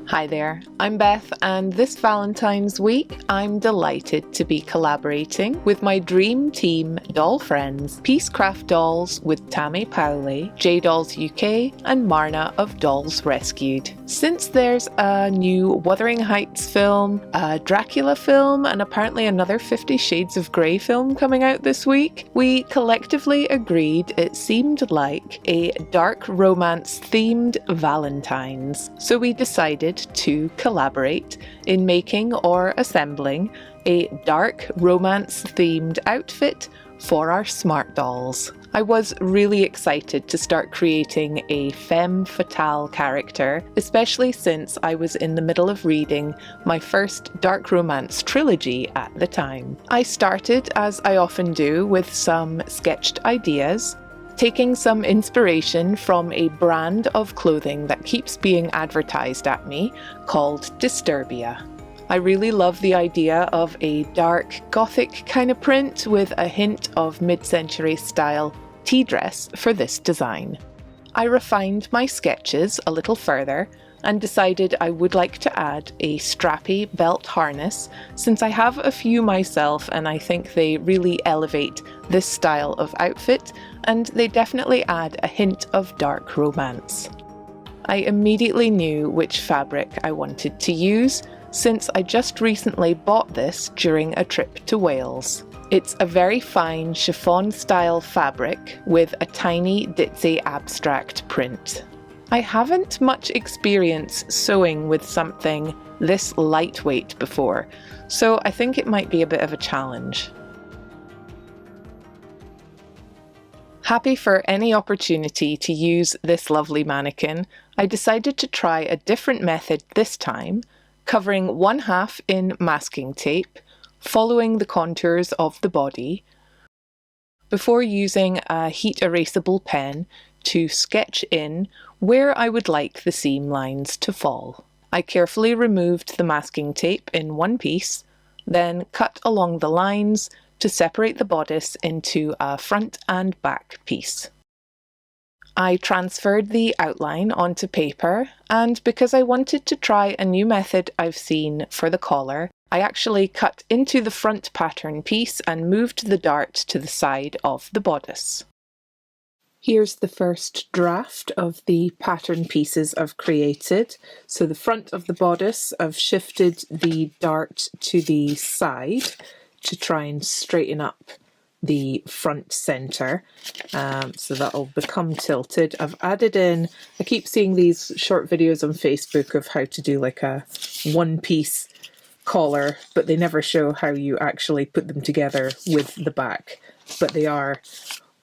Hi there, I'm Beth, and this Valentine's week I'm delighted to be collaborating with my dream team doll friends, Peacecraft Dolls with Tammy Powley, J Dolls UK and Marna of Dolls Rescued. Since there's a new Wuthering Heights film, a Dracula film and apparently another 50 Shades of Grey film coming out this week, we collectively agreed it seemed like a dark romance themed Valentines. So we decided to collaborate in making or assembling a dark romance themed outfit for our smart dolls. I was really excited to start creating a femme fatale character, especially since I was in the middle of reading my first dark romance trilogy at the time. I started, as I often do, with some sketched ideas, taking some inspiration from a brand of clothing that keeps being advertised at me called Disturbia. I really love the idea of a dark gothic kind of print with a hint of mid-century style tea dress for this design. I refined my sketches a little further and decided I would like to add a strappy belt harness since I have a few myself and I think they really elevate this style of outfit and they definitely add a hint of dark romance. I immediately knew which fabric I wanted to use since I just recently bought this during a trip to Wales. It's a very fine chiffon style fabric with a tiny ditzy abstract print. I haven't much experience sewing with something this lightweight before, so I think it might be a bit of a challenge. Happy for any opportunity to use this lovely mannequin, I decided to try a different method this time, covering one half in masking tape, following the contours of the body, before using a heat erasable pen to sketch in where I would like the seam lines to fall. I carefully removed the masking tape in one piece, then cut along the lines to separate the bodice into a front and back piece. I transferred the outline onto paper, and because I wanted to try a new method I've seen for the collar, I actually cut into the front pattern piece and moved the dart to the side of the bodice. Here's the first draft of the pattern pieces I've created. So the front of the bodice, I've shifted the dart to the side to try and straighten up the front centre, so that'll become tilted. I've added in, I keep seeing these short videos on Facebook of how to do like a one-piece collar, but they never show how you actually put them together with the back, but they are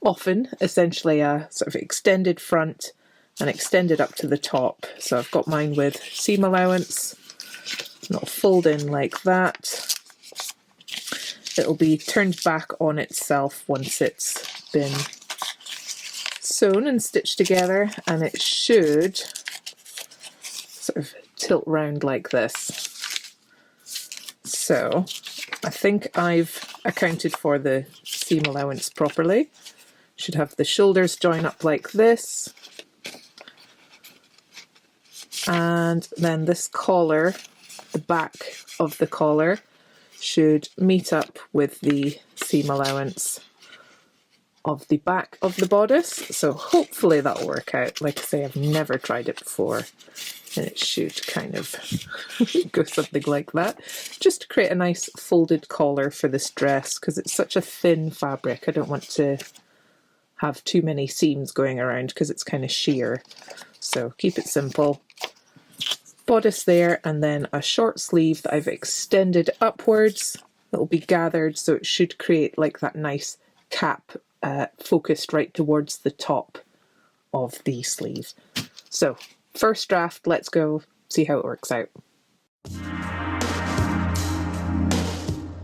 often essentially a sort of extended front and extended up to the top. So I've got mine with seam allowance, and it'll fold in like that. It'll be turned back on itself once it's been sewn and stitched together, and it should sort of tilt round like this. So I think I've accounted for the seam allowance properly. Should have the shoulders join up like this, and then this collar, the back of the collar, should meet up with the seam allowance of the back of the bodice. So hopefully that'll work out. Like I say, I've never tried it before, and it should kind of go something like that. Just to create a nice folded collar for this dress, because it's such a thin fabric. I don't want to have too many seams going around because it's kind of sheer. So keep it simple. Bodice there, and then a short sleeve that I've extended upwards that will be gathered, so it should create like that nice cap focused right towards the top of the sleeve. So first draft, let's go see how it works out.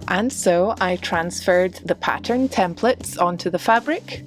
And so I transferred the pattern templates onto the fabric,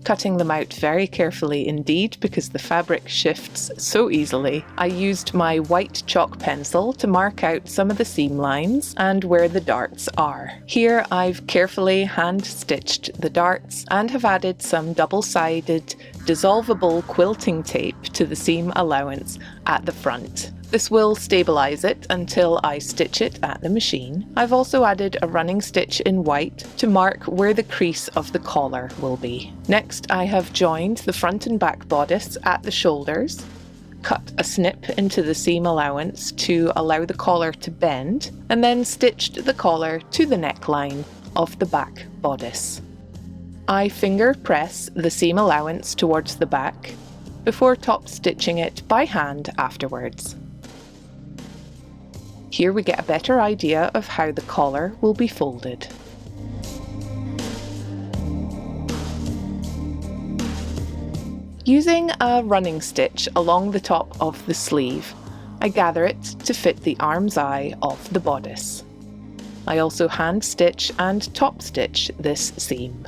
cutting them out very carefully indeed because the fabric shifts so easily. I used my white chalk pencil to mark out some of the seam lines and where the darts are. Here I've carefully hand stitched the darts and have added some double-sided dissolvable quilting tape to the seam allowance at the front. This will stabilise it until I stitch it at the machine. I've also added a running stitch in white to mark where the crease of the collar will be. Next, I have joined the front and back bodice at the shoulders, cut a snip into the seam allowance to allow the collar to bend, and then stitched the collar to the neckline of the back bodice. I finger press the seam allowance towards the back before top stitching it by hand afterwards. Here we get a better idea of how the collar will be folded. Using a running stitch along the top of the sleeve, I gather it to fit the arm's eye of the bodice. I also hand stitch and top stitch this seam.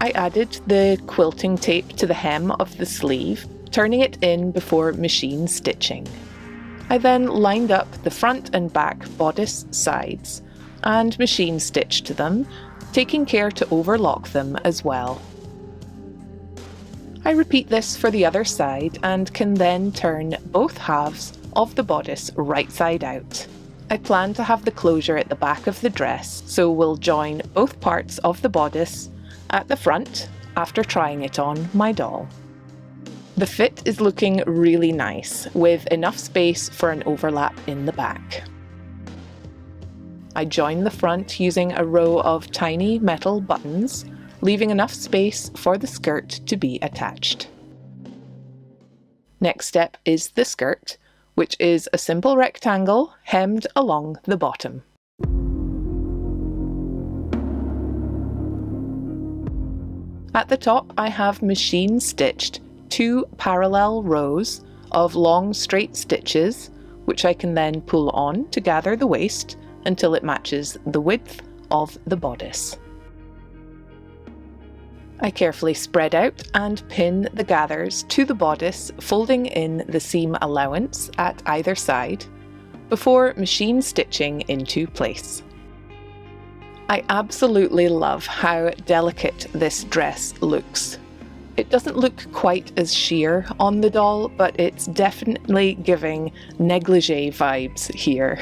I added the quilting tape to the hem of the sleeve, turning it in before machine stitching. I then lined up the front and back bodice sides and machine stitched them, taking care to overlock them as well. I repeat this for the other side and can then turn both halves of the bodice right side out. I plan to have the closure at the back of the dress, so we'll join both parts of the bodice at the front after trying it on my doll. The fit is looking really nice, with enough space for an overlap in the back. I join the front using a row of tiny metal buttons, leaving enough space for the skirt to be attached. Next step is the skirt, which is a simple rectangle hemmed along the bottom. At the top, I have machine stitched 2 parallel rows of long straight stitches, which I can then pull on to gather the waist until it matches the width of the bodice. I carefully spread out and pin the gathers to the bodice, folding in the seam allowance at either side, before machine stitching into place. I absolutely love how delicate this dress looks. It doesn't look quite as sheer on the doll, but it's definitely giving negligee vibes here.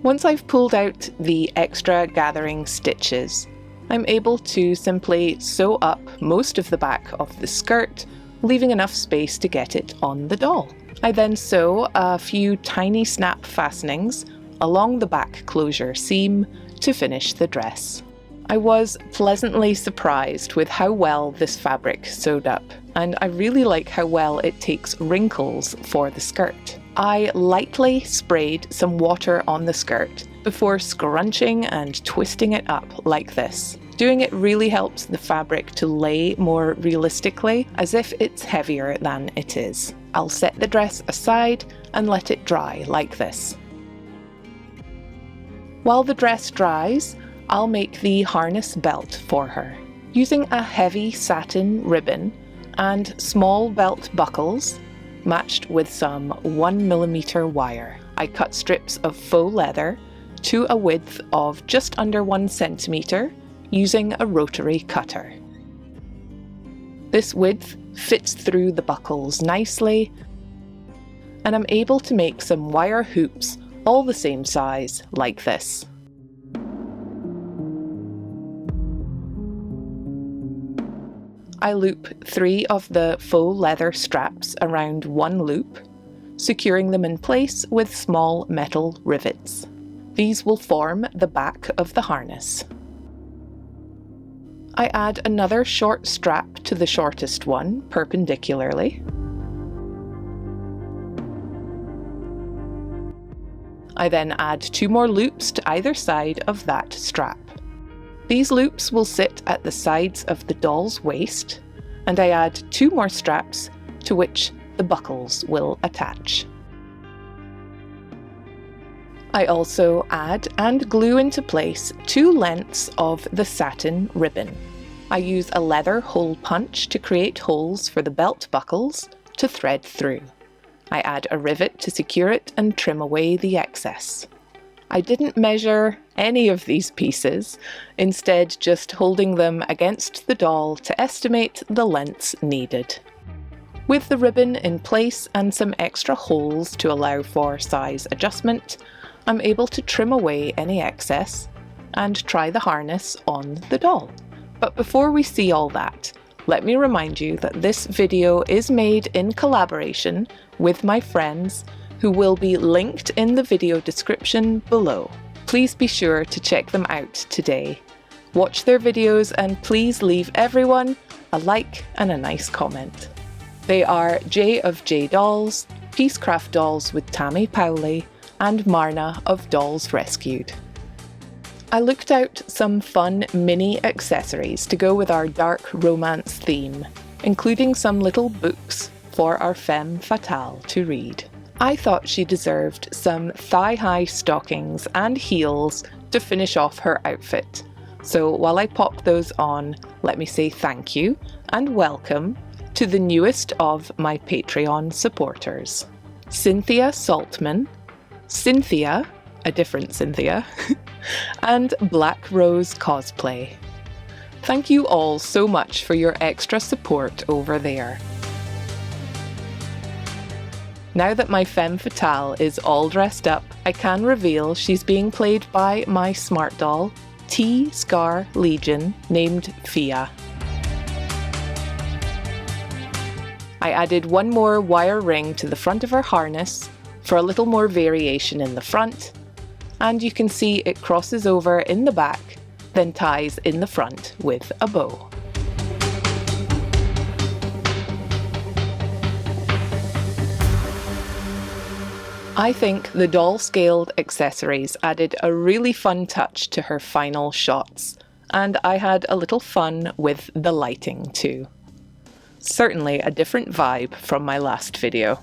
Once I've pulled out the extra gathering stitches, I'm able to simply sew up most of the back of the skirt, leaving enough space to get it on the doll. I then sew a few tiny snap fastenings along the back closure seam to finish the dress. I was pleasantly surprised with how well this fabric sewed up, and I really like how well it takes wrinkles for the skirt. I lightly sprayed some water on the skirt before scrunching and twisting it up like this. Doing it really helps the fabric to lay more realistically, as if it's heavier than it is. I'll set the dress aside and let it dry like this. While the dress dries, I'll make the harness belt for her. Using a heavy satin ribbon and small belt buckles matched with some 1mm wire, I cut strips of faux leather to a width of just under 1 centimetre using a rotary cutter. This width fits through the buckles nicely, and I'm able to make some wire hoops all the same size like this. I loop 3 of the faux leather straps around one loop, securing them in place with small metal rivets. These will form the back of the harness. I add another short strap to the shortest one perpendicularly. I then add 2 more loops to either side of that strap. These loops will sit at the sides of the doll's waist, and I add 2 more straps to which the buckles will attach. I also add and glue into place 2 lengths of the satin ribbon. I use a leather hole punch to create holes for the belt buckles to thread through. I add a rivet to secure it and trim away the excess. I didn't measure any of these pieces, instead just holding them against the doll to estimate the lengths needed. With the ribbon in place and some extra holes to allow for size adjustment, I'm able to trim away any excess and try the harness on the doll. But before we see all that, let me remind you that this video is made in collaboration with my friends who will be linked in the video description below. Please be sure to check them out today. Watch their videos and please leave everyone a like and a nice comment. They are Jay of J Dolls, Peacecraft Dolls with Tammy Powley, and Marna of Dolls Rescued. I looked out some fun mini accessories to go with our dark romance theme, including some little books for our femme fatale to read. I thought she deserved some thigh-high stockings and heels to finish off her outfit. So while I pop those on, let me say thank you and welcome to the newest of my Patreon supporters. Cynthia Saltman, Cynthia, a different Cynthia, and Black Rose Cosplay. Thank you all so much for your extra support over there. Now that my femme fatale is all dressed up, I can reveal she's being played by my smart doll, T-Scar Legion, named Fia. I added one more wire ring to the front of her harness for a little more variation in the front, and you can see it crosses over in the back, then ties in the front with a bow. I think the doll-scaled accessories added a really fun touch to her final shots, and I had a little fun with the lighting too. Certainly a different vibe from my last video.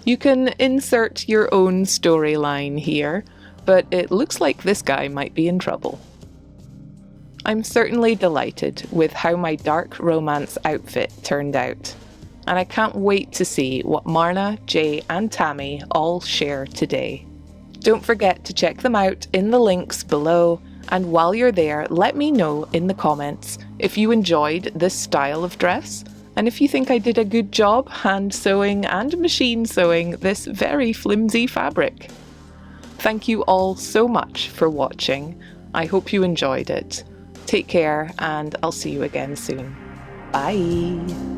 You can insert your own storyline here, but it looks like this guy might be in trouble. I'm certainly delighted with how my dark romance outfit turned out, and I can't wait to see what Marna, Jay and Tammy all share today. Don't forget to check them out in the links below, and while you're there, let me know in the comments if you enjoyed this style of dress, and if you think I did a good job hand sewing and machine sewing this very flimsy fabric. Thank you all so much for watching. I hope you enjoyed it. Take care and I'll see you again soon. Bye!